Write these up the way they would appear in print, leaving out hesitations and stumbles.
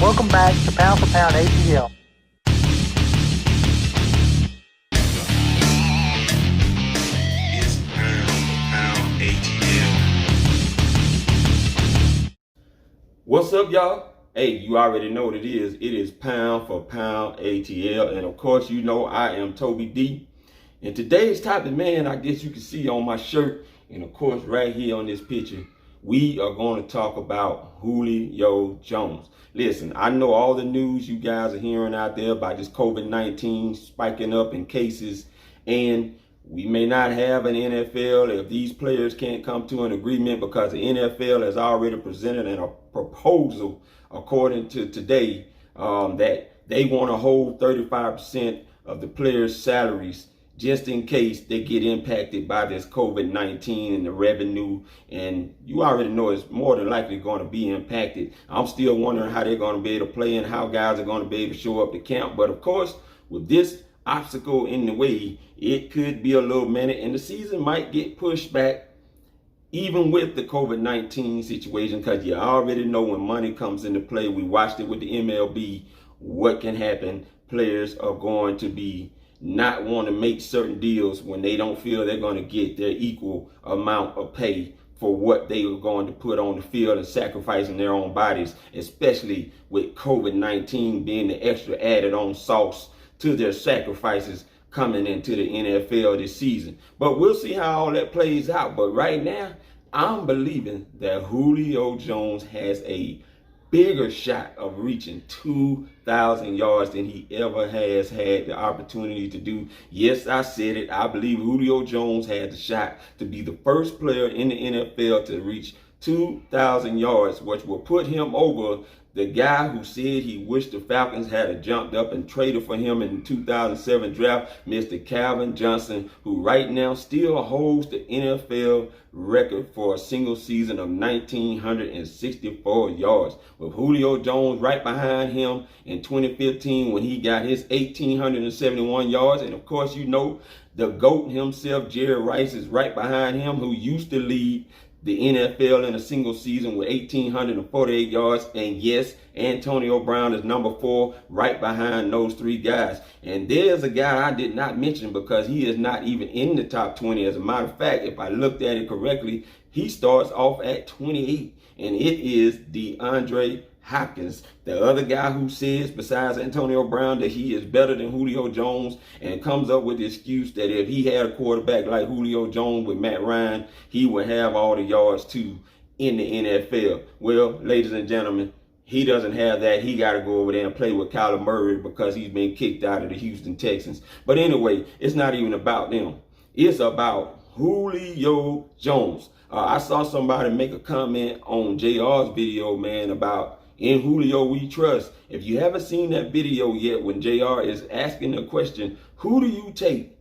Welcome back to Pound for Pound ATL. It's Pound for Pound ATL. What's up, y'all? Hey, you already know what it is. It is Pound for Pound ATL. And of course, you know I am Toby D. And today's topic, man, I guess you can see on my shirt, and of course right here on this picture, we are going to talk about Julio Jones. Listen, I know all the news you guys are hearing out there about this COVID-19 spiking up in cases, and we may not have an NFL if these players can't come to an agreement, because the NFL has already presented a proposal, according to today, that they want to hold 35% of the players' salaries just in case they get impacted by this COVID-19 and the revenue. And you already know it's more than likely going to be impacted. I'm still wondering how they're going to be able to play and how guys are going to be able to show up to camp. But of course, with this obstacle in the way, it could be a little minute and the season might get pushed back, even with the COVID-19 situation, because you already know when money comes into play. We watched it with the MLB, what can happen. Players are going to be not want to make certain deals when they don't feel they're going to get their equal amount of pay for what they were going to put on the field and sacrificing their own bodies, especially with COVID-19 being the extra added on sauce to their sacrifices coming into the NFL this season. But we'll see how all that plays out. But right now, I'm believing that Julio Jones has a bigger shot of reaching 2,000 yards than he ever has had the opportunity to do. Yes, I said it. I believe Julio Jones had the shot to be the first player in the NFL to reach 2,000 yards, which will put him over the guy who said he wished the Falcons had jumped up and traded for him in the 2007 draft, Mr. Calvin Johnson, who right now still holds the NFL record for a single season of 1,964 yards. With Julio Jones right behind him in 2015 when he got his 1,871 yards. And of course, you know, the GOAT himself, Jerry Rice, is right behind him, who used to lead the NFL in a single season with 1,848 yards. And yes, Antonio Brown is number 4 right behind those 3 guys. And there's a guy I did not mention because he is not even in the top 20. As a matter of fact, if I looked at it correctly, he starts off at 28, and it is DeAndre Hopkins, the other guy who says, besides Antonio Brown, that he is better than Julio Jones, and comes up with the excuse that if he had a quarterback like Julio Jones with Matt Ryan, he would have all the yards too in the NFL. Well, ladies and gentlemen, he doesn't have that. He got to go over there and play with Kyler Murray because he's been kicked out of the Houston Texans. But anyway, it's not even about them. It's about Julio Jones. I saw somebody make a comment on JR's video, man, about "In Julio We Trust." If you haven't seen that video yet, when JR is asking the question, who do you take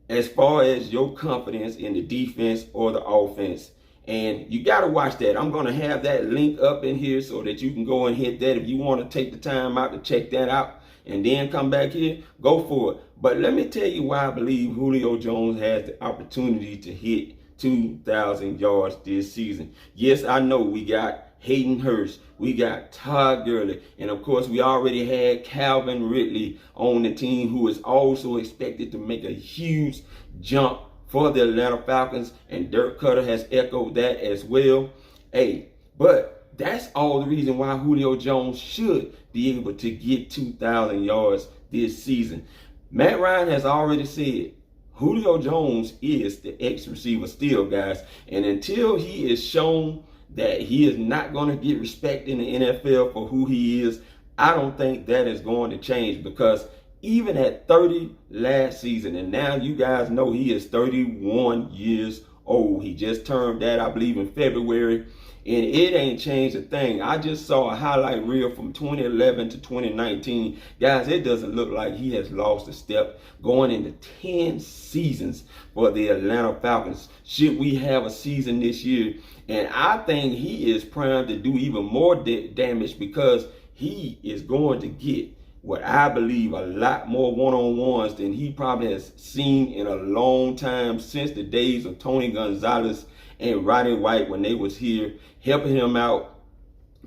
as far as your confidence in the defense or the offense? And you got to watch that. I'm going to have that link up in here so that you can go and hit that. If you want to take the time out to check that out and then come back here, go for it. But let me tell you why I believe Julio Jones has the opportunity to hit 2,000 yards this season. Yes, I know we got Hayden Hurst, we got Todd Gurley, and of course we already had Calvin Ridley on the team, who is also expected to make a huge jump for the Atlanta Falcons, and Dirk Cutter has echoed that as well. Hey, but that's all the reason why Julio Jones should be able to get 2,000 yards this season. Matt Ryan has already said Julio Jones is the ex-receiver still, guys, and until he is shown that he is not going to get respect in the NFL for who he is, I don't think that is going to change, because even at 30 last season, and now you guys know he is 31 years old. He just turned that, I believe, in February, and it ain't changed a thing. I just saw a highlight reel from 2011 to 2019. Guys, it doesn't look like he has lost a step going into 10 seasons for the Atlanta Falcons. Should we have a season this year? And I think he is primed to do even more damage, because he is going to get what I believe a lot more one-on-ones than he probably has seen in a long time, since the days of Tony Gonzalez and Roddy White, when they was here helping him out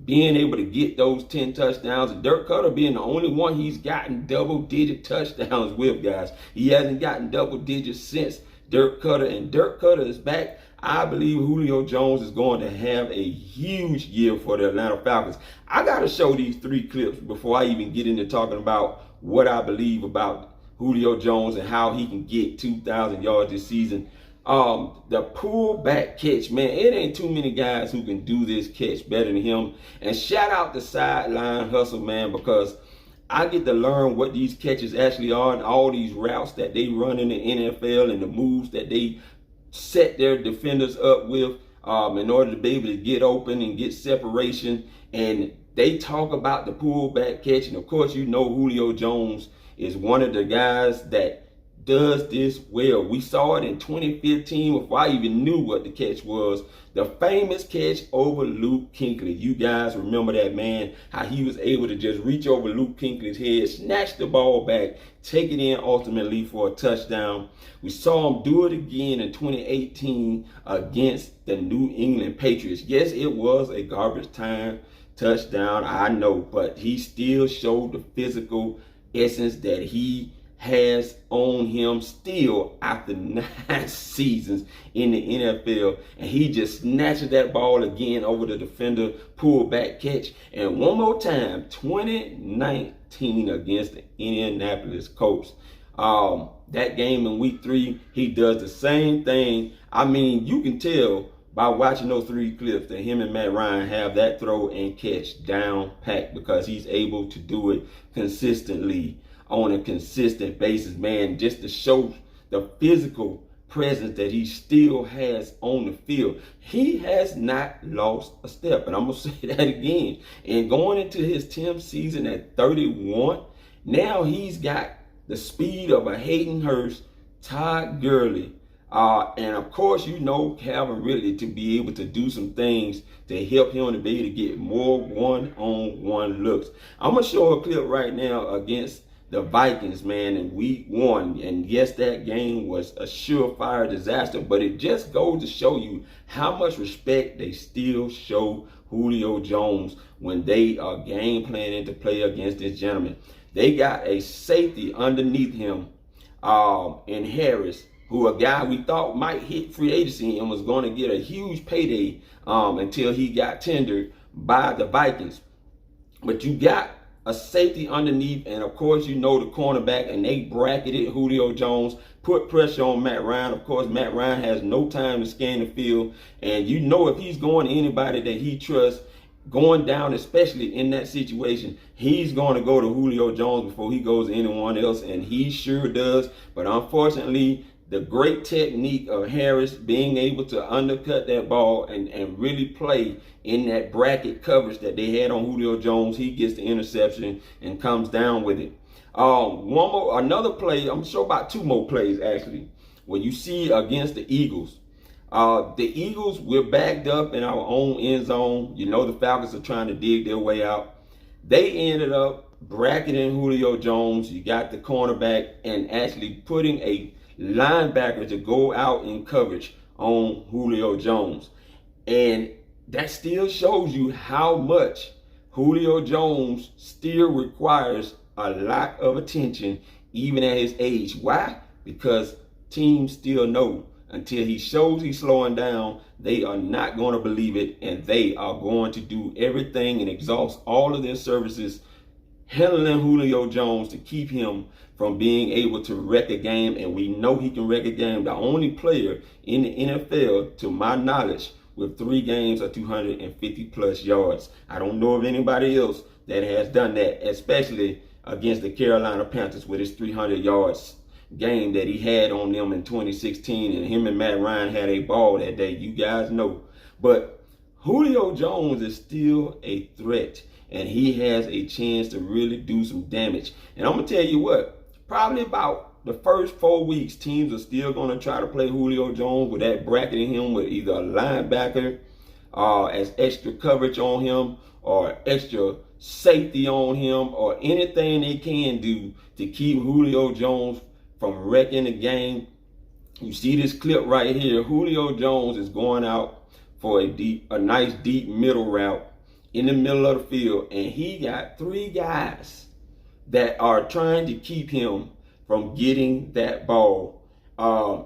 being able to get those 10 touchdowns. And Dirk Cutter being the only one he's gotten double-digit touchdowns with, guys. He hasn't gotten double digits since Dirk Cutter, and Dirk Cutter is back. I believe Julio Jones is going to have a huge year for the Atlanta Falcons. I got to show these 3 clips before I even get into talking about what I believe about Julio Jones and how he can get 2,000 yards this season. The pull back catch, man, it ain't too many guys who can do this catch better than him. And shout out the sideline hustle, man, because I get to learn what these catches actually are and all these routes that they run in the NFL and the moves that they set their defenders up with in order to be able to get open and get separation. And they talk about the pullback catch, and of course you know Julio Jones is one of the guys that does this well. We saw it in 2015 before I even knew what the catch was. The famous catch over Luke Kuechly. You guys remember that, man, how he was able to just reach over Luke Kuechly's head, snatch the ball back, take it in ultimately for a touchdown. We saw him do it again in 2018 against the New England Patriots. Yes, it was a garbage time touchdown, I know, but he still showed the physical essence that he has on him still after 9 seasons in the NFL, and he just snatches that ball again over the defender, pull back catch. And one more time, 2019 against the Indianapolis Colts. That game in week 3, he does the same thing. I mean, you can tell by watching those 3 clips that him and Matt Ryan have that throw and catch down packed, because he's able to do it consistently on a consistent basis, man, just to show the physical presence that he still has on the field. He has not lost a step, and I'm going to say that again. And going into his 10th season at 31, now he's got the speed of a Hayden Hurst, Todd Gurley, and of course, you know, Calvin Ridley to be able to do some things to help him to be able to get more one-on-one looks. I'm going to show a clip right now against the Vikings, man, in week 1. And yes, that game was a surefire disaster, but it just goes to show you how much respect they still show Julio Jones when they are game planning to play against this gentleman. They got a safety underneath him in Harris, who a guy we thought might hit free agency and was going to get a huge payday until he got tendered by the Vikings. But you got a safety underneath, and of course you know the cornerback, and they bracketed Julio Jones, put pressure on Matt Ryan. Of course, Matt Ryan has no time to scan the field, and you know if he's going to anybody that he trusts, going down, especially in that situation, he's going to go to Julio Jones before he goes to anyone else, and he sure does. But unfortunately, the great technique of Harris being able to undercut that ball and really play in that bracket coverage that they had on Julio Jones, he gets the interception and comes down with it. Another play, I'm going to show about 2 more plays actually, where you see against the Eagles. The Eagles, we're backed up in our own end zone. You know the Falcons are trying to dig their way out. They ended up bracketing Julio Jones. You got the cornerback and actually putting a linebacker to go out in coverage on Julio Jones. And that still shows you how much Julio Jones still requires a lot of attention even at his age. Why? Because teams still know until he shows he's slowing down, they are not going to believe it, and they are going to do everything and exhaust all of their services handling Julio Jones to keep him from being able to wreck a game. And we know he can wreck a game. The only player in the NFL, to my knowledge, with 3 games of 250 plus yards. I don't know of anybody else that has done that, especially against the Carolina Panthers with his 300 yards game that he had on them in 2016. And him and Matt Ryan had a ball that day, you guys know. But Julio Jones is still a threat, and he has a chance to really do some damage. And I'm going to tell you what, probably about the first 4 weeks, teams are still going to try to play Julio Jones with that bracketing him with either a linebacker as extra coverage on him, or extra safety on him, or anything they can do to keep Julio Jones from wrecking the game. You see this clip right here. Julio Jones is going out for a nice deep middle route in the middle of the field, and he got 3 guys that are trying to keep him from getting that ball.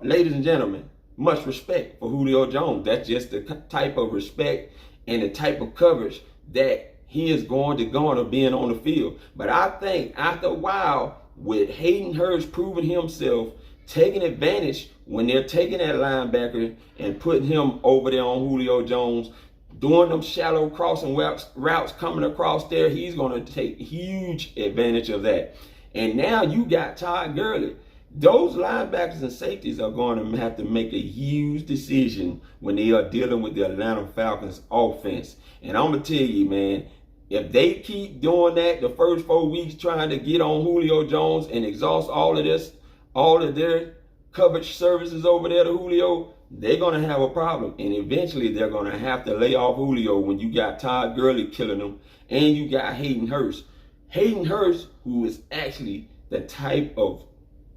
Ladies and gentlemen, much respect for Julio Jones. That's just the type of respect and the type of coverage that he is going to garner being on the field. But I think after a while, with Hayden Hurst proving himself, taking advantage when they're taking that linebacker and putting him over there on Julio Jones, doing them shallow crossing routes coming across there, he's going to take huge advantage of that. And now you got Todd Gurley. Those linebackers and safeties are going to have to make a huge decision when they are dealing with the Atlanta Falcons offense. And I'm going to tell you, man, if they keep doing that the first 4 weeks, trying to get on Julio Jones and exhaust all of their coverage services over there to Julio, they're going to have a problem. And eventually they're going to have to lay off Julio when you got Todd Gurley killing them and you got Hayden Hurst. Hayden Hurst, who is actually the type of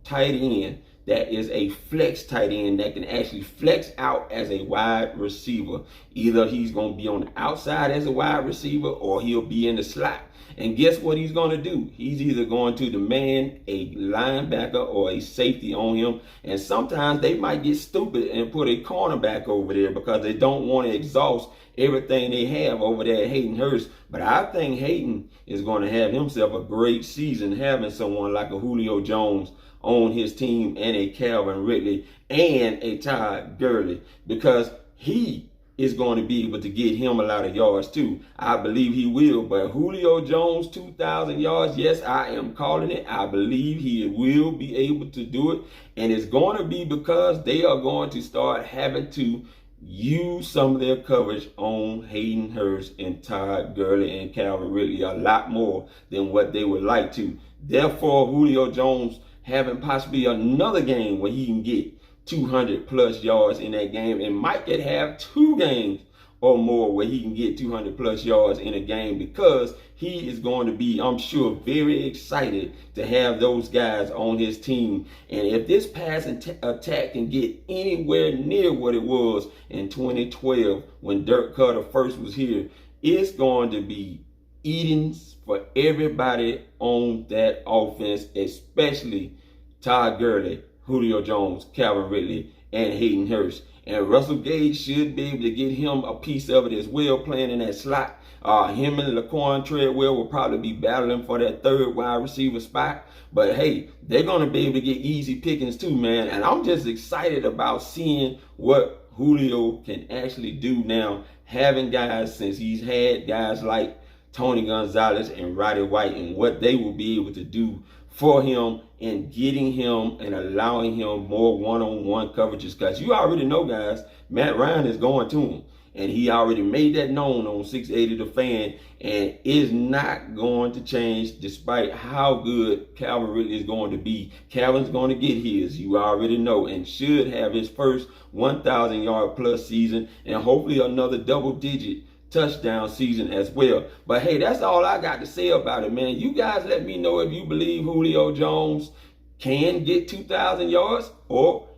tight end that is a flex tight end that can actually flex out as a wide receiver. Either he's going to be on the outside as a wide receiver or he'll be in the slot. And guess what he's going to do? He's either going to demand a linebacker or a safety on him. And sometimes they might get stupid and put a cornerback over there because they don't want to exhaust everything they have over there at Hayden Hurst. But I think Hayden is going to have himself a great season having someone like a Julio Jones on his team and a Calvin Ridley and a Todd Gurley, because he is going to be able to get him a lot of yards too. I believe he will. But Julio Jones, 2,000 yards, yes, I am calling it. I believe he will be able to do it. And it's going to be because they are going to start having to use some of their coverage on Hayden Hurst and Todd Gurley and Calvin Ridley a lot more than what they would like to. Therefore, Julio Jones having possibly another game where he can get 200 plus yards in that game, and might get have 2 games or more where he can get 200 plus yards in a game, because he is going to be, I'm sure, very excited to have those guys on his team. And if this passing attack can get anywhere near what it was in 2012 when Dirk Cutter first was here, it's going to be eatings for everybody on that offense, especially Todd Gurley, Julio Jones, Calvin Ridley, and Hayden Hurst. And Russell Gage should be able to get him a piece of it as well, playing in that slot. Him and Laquan Treadwell will probably be battling for that 3rd wide receiver spot. But hey, they're going to be able to get easy pickings too, man. And I'm just excited about seeing what Julio can actually do now, having guys, since he's had guys like Tony Gonzalez and Roddy White, and what they will be able to do for him and getting him and allowing him more one-on-one coverages. Because you already know, guys, Matt Ryan is going to him. And he already made that known on 680 The Fan, and is not going to change despite how good Calvin Ridley is going to be. Calvin's going to get his, you already know, and should have his first 1,000 yard plus season, and hopefully another double-digit touchdown season as well. But hey, that's all I got to say about it, man. You guys let me know if you believe Julio Jones can get 2,000 yards, or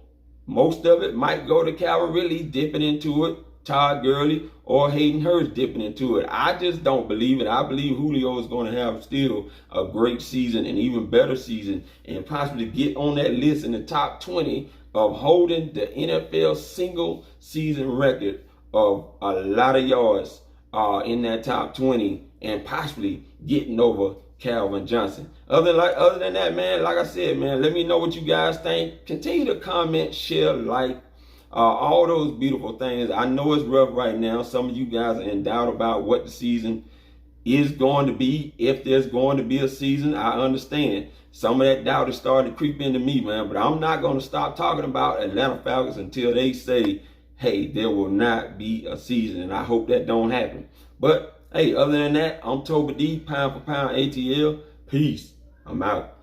most of it might go to Calvin Ridley dipping into it, Todd Gurley, or Hayden Hurst dipping into it. I just don't believe it. I believe Julio is going to have still a great season, and even better season, and possibly get on that list in the top 20 of holding the NFL single season record of a lot of yards in that top 20, and possibly getting over Calvin Johnson. Other than that, man, like I said, man, let me know what you guys think. Continue to comment, share, like, all those beautiful things. I know it's rough right now. Some of you guys are in doubt about what the season is going to be, if there's going to be a season. I understand. Some of that doubt is starting to creep into me, man, but I'm not going to stop talking about Atlanta Falcons until they say, hey, there will not be a season, and I hope that don't happen. But hey, other than that, I'm Toby D, pound for pound ATL. Peace. I'm out.